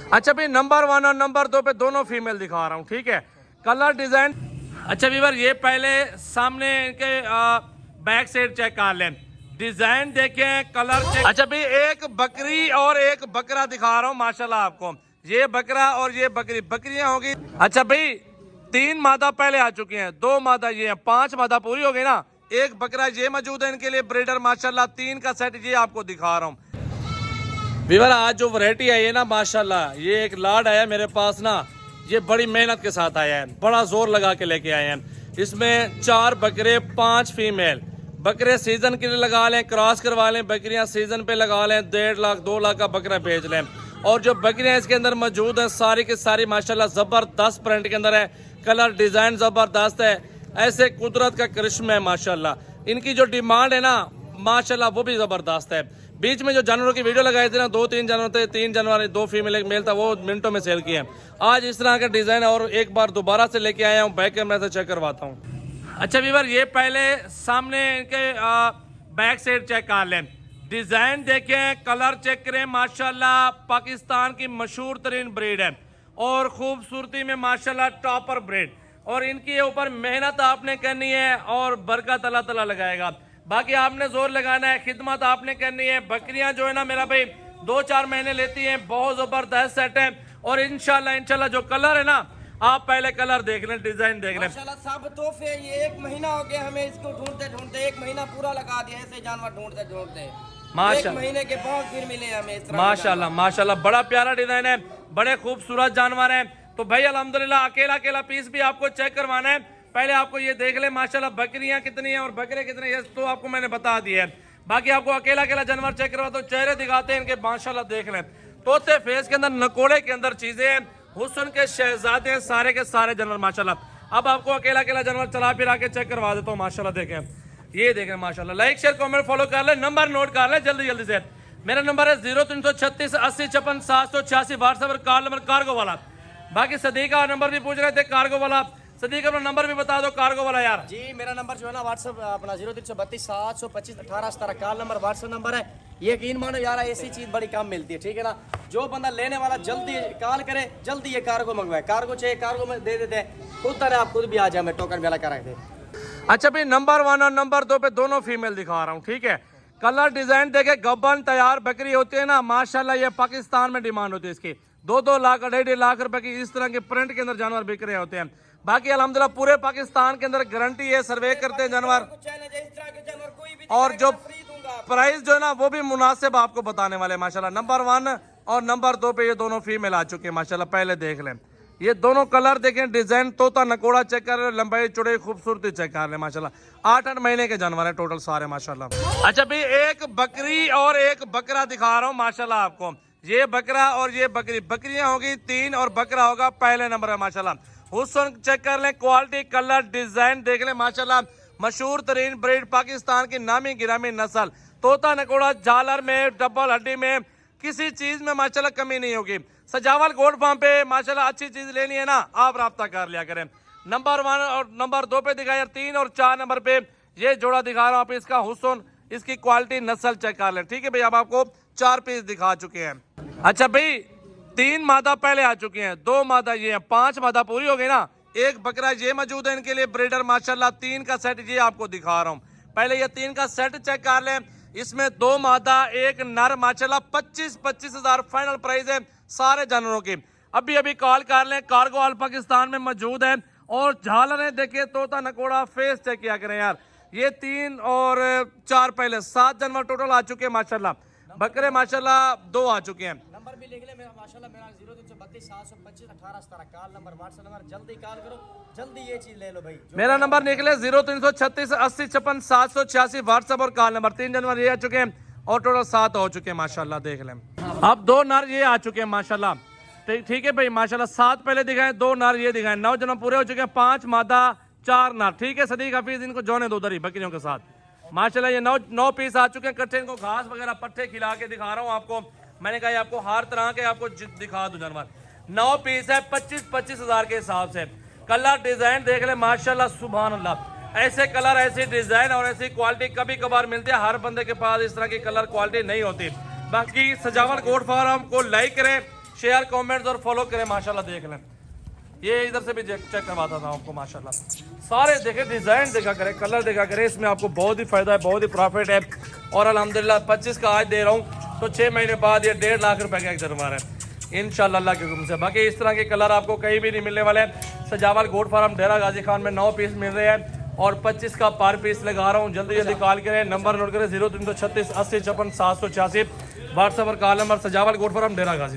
अच्छा भाई नंबर 1 और नंबर 2 पे दोनों फीमेल दिखा रहा हूँ, ठीक है। Colour design. अच्छा वीवर ये पहले सामने इनके बैक साइड चेक कर लें, डिजाइन देखें, कलर चेक। अच्छा भाई एक बकरी और एक बकरा दिखा रहा हूँ माशाल्लाह आपको। ये बकरा और ये बकरी, बकरियां होगी। अच्छा भाई 3 मादा पहले आ चुकी हैं, 2 मादा ये हैं, 5 मादा पूरी हो गई ना। एक बकरा ये मौजूद है इनके लिए ब्रीडर माशाल्लाह, 3 का सेट ये आपको दिखा रहा हूँ। वीवर आज जो वैरायटी आई है ना माशाल्लाह, ये एक लाड आया मेरे पास ना, ये बड़ी मेहनत के साथ आया है, बड़ा जोर लगा के लेके आए हैं। इसमें 4 बकरे 5 फीमेल। बकरे सीजन के लिए लगा लें, क्रॉस करवा लें, बकरियां सीजन पे लगा लें, 1.5 लाख 2 लाख का बकरा बेच लें। और जो बकरियां इसके अंदर मौजूद हैं सारी की सारी माशाल्लाह जबरदस्त प्रिंट के अंदर है, कलर डिजाइन जबरदस्त है, ऐसे कुदरत का करिश्मा है माशाल्लाह। इनकी जो डिमांड है ना माशाल्लाह वो भी जबरदस्त है। बीच में जो जानवरों की वीडियो लगाए थे ना, 2-3 जानवर थे, 3 जानवर 2 फीमेल 1 मेल था, वो मिनटों में सेल किए। आज इस तरह का डिजाइन है और एक बार दोबारा से लेके आया हूँ, बैक कैमरा से चेक करवाता हूँ। अच्छा वीवर ये पहले सामने इनके बैक साइड चेक कर लें, डिजाइन देखें, कलर चेक करें। माशाल्लाह पाकिस्तान की मशहूर तरीन ब्रीड है और खूबसूरती में माशाल्लाह टॉपर ब्रीड। और इनके ऊपर मेहनत आपने करनी है और बरकत अल्लाह ताला लगाएगा। बाकी आपने जोर लगाना है, खिदमत आपने करनी है। बकरियां जो है ना मेरा भाई 2-4 महीने लेती हैं, बहुत जबरदस्त सेट है। और इंशाल्लाह जो कलर है ना, आप पहले कलर देख लें, डिजाइन देख लें। माशाल्लाह सब तोहफे। ये 1 महीना हो गया हमें इसको ढूंढते ढूंढते, 1 महीना पूरा लगा दिया ऐसे जानवर ढूंढते ढूंढते। माशाल्लाह 1 महीने के बाद फिर मिले हमें इस तरह। माशाल्लाह माशाल्लाह बड़ा प्यारा डिजाइन है, बड़े खूबसूरत जानवर हैं। तो भाई अल्हम्दुलिल्लाह अकेला अकेला पीस भी आपको चेक करवाना है, पहले आपको ये देख ले माशाल्लाह बकरियां कितनी हैं और बकरे कितने हैं, तो आपको मैंने बता दिया है। बाकी आपको अकेला अकेला जानवर चेक करवा तो चेहरे दिखाते हैं इनके माशाल्लाह देख लें। तोते फेस के अंदर, नकोड़े के अंदर चीजें हैं, हुस्न के शहजादे हैं सारे के सारे जानवर माशाल्लाह। अब आपको अकेला अकेला जानवर चला फिर आके चेक करवा देता हूँ माशाल्लाह। देखें ये देखें माशाल्लाह। लाइक शेयर कमेंट फॉलो कर ले, नंबर नोट कर ले जल्दी जल्दी से। मेरा नंबर है 0336 80 56 786, व्हाट्सएप पर कॉल नंबर कार्गो वाला। बाकी सदीक का नंबर भी पूछ रहे थे कार्गो वाला, सदीक अपना नंबर भी बता दो कार्गो वाला यार। जी मेरा नंबर जो है ना व्हाट्सएप अपना 0332 725 18 17 कॉल नंबर व्हाट्सएप नंबर है। यकीन मानो यार ऐसी चीज बड़ी कम मिलती है, ठीक है ना। जो बंदा लेने वाला जल्दी कॉल करे, जल्दी ये कार्गो मंगवाए। कार्गो चाहिए कार्गो में दे देते हैं, खुद तरह आप खुद भी आ जाए, मैं टोकन वाला करा दे। अच्छा भाई नंबर 1 और नंबर 2 पे दोनों फीमेल दिखा रहा हूँ, ठीक है। कलर डिजाइन देखे, गब्बन तैयार बकरी होती है ना माशाल्लाह, ये पाकिस्तान में डिमांड होती है इसकी। 2-2 लाख 2.5 लाख रुपए की इस तरह के प्रिंट के अंदर जानवर बिक रहे होते हैं। बाकी अल्हम्दुलिल्लाह पूरे पाकिस्तान के अंदर गारंटी है, सर्वे करते हैं जानवर। और जो प्राइस जो है ना वो भी मुनासिब आपको बताने वाले माशाल्लाह। नंबर 1 और नंबर 2 पे ये दोनों फीमेल आ चुके हैं माशाल्लाह, पहले देख लें। ये दोनों कलर देखें, डिजाइन तोता नकोड़ा चेक कर ले, लंबाई चौड़ाई खूबसूरती चेक कर ले माशाल्लाह। 8-8 महीने के जानवर है टोटल सारे माशाल्लाह। अच्छा भाई एक बकरी और एक बकरा दिखा रहा हूँ माशाल्लाह आपको। ये बकरा और ये बकरी, बकरियां होगी 3 और बकरा होगा पहले नंबर है माशाल्लाह। हुस्न चेक कर ले, क्वालिटी कलर डिजाइन देख ले माशाल्लाह। मशहूर तरीन ब्रीड, पाकिस्तान की नामी गिरामी नस्ल। तोता नकोड़ा झालर में, डबल हड्डी में, किसी चीज में माशाल्लाह कमी नहीं होगी। सजावल गोल्ड फार्म पे माशाल्लाह अच्छी चीज लेनी है ना, आप राब्ता कर लिया करें। नंबर 1 और नंबर 2 पे दिखाया, 3 और 4 नंबर पे ये जोड़ा दिखा रहा हूँ आप। इसका हुस्न, इसकी क्वालिटी, नस्ल चेक कर लें, ठीक है भाई। अब आपको 4 पीस दिखा चुके हैं। अच्छा भाई 3 मादा पहले आ चुकी हैं, 2 मादा ये हैं, 5 मादा पूरी हो गई ना। एक बकरा ये मौजूद है इनके लिए ब्रीडर माशाल्लाह, 3 का सेट ये आपको दिखा रहा हूँ। पहले ये 3 का सेट चेक कर लें। इसमें 2 मादा 1 नर माशाल्लाह। 25 हजार फाइनल प्राइस है सारे जानवरों की। अभी अभी कॉल कर लें, कार्गो ऑल पाकिस्तान में मौजूद है। और झालर है देखिए, तोता नकोड़ा फेस चेक किया करें यार। ये 3 और 4 पहले 7 जानवर टोटल आ चुके हैं माशाल्लाह। बकरे माशाल्लाह 2 आ चुके हैं। नंबर भी लिख ले मेरा माशाल्लाह, मेरा 0332 725 18 17 कॉल नंबर व्हाट्सएप नंबर। जल्दी कॉल करो, जल्दी ये चीज ले लो भाई। मेरा नंबर निकले 0336 80 56 786, व्हाट्सएप और कॉल नंबर। 3 जानवर ये आ चुके हैं और टोटल 7 हो चुके हैं माशाल्लाह, देख लें। अब 2 नर ये आ चुके हैं माशाल्लाह, ठीक है भाई माशाल्लाह। 7 पहले दिखाएं, 2 नर ये दिखाएं। 9 जानवर पूरे हो चुके हैं, 5 मादा 4 नर, ठीक है। सदीक हफीज इनको जोने दो उधर ही बकरियों के साथ माशाल्लाह। ये 9 पीस आ चुके हैं इकट्ठे। इनको घास वगैरह पट्टे खिला के दिखा रहा हूँ आपको। मैंने कहा आपको हर तरह के आपको दिखा दूं जानवर। 9 पीस है 25 हजार के हिसाब से। कलर डिजाइन देख ले माशाल्लाह, सुभान अल्लाह। ऐसे कलर, ऐसी डिजाइन और ऐसी क्वालिटी कभी कभार मिलती है, हर बंदे के पास इस तरह की कलर क्वालिटी नहीं होती। बाकी सजावट गोट फार्म को लाइक करें, शेयर कमेंट्स और फॉलो करें, माशाल्लाह देख लें। ये इधर से भी चेक करवाता था आपको, माशाल्लाह सारे देखे, डिज़ाइन देखा करें, कलर देखा करें, इसमें आपको बहुत ही फ़ायदा है, बहुत ही प्रॉफिट है। और अल्हम्दुलिल्लाह 25 का आज दे रहा हूँ तो 6 महीने बाद ये 1.5 लाख रुपए का एक दरबार है इंशाल्लाह अल्लाह के हुक्म से। बाकी इस तरह के कलर आपको कहीं भी नहीं मिलने वाले हैं। सजावल गोट फार्म डेरा गाजी खान में 9 पीस मिल रहे हैं और 25 का पर पीस लगा रहा हूँ। जल्दी जल्दी कॉल करें, नंबर नोट करें 0336 80 54 786, व्हाट्सएप और कॉल नंबर सजावल गोट फार्म डेरा गाजी।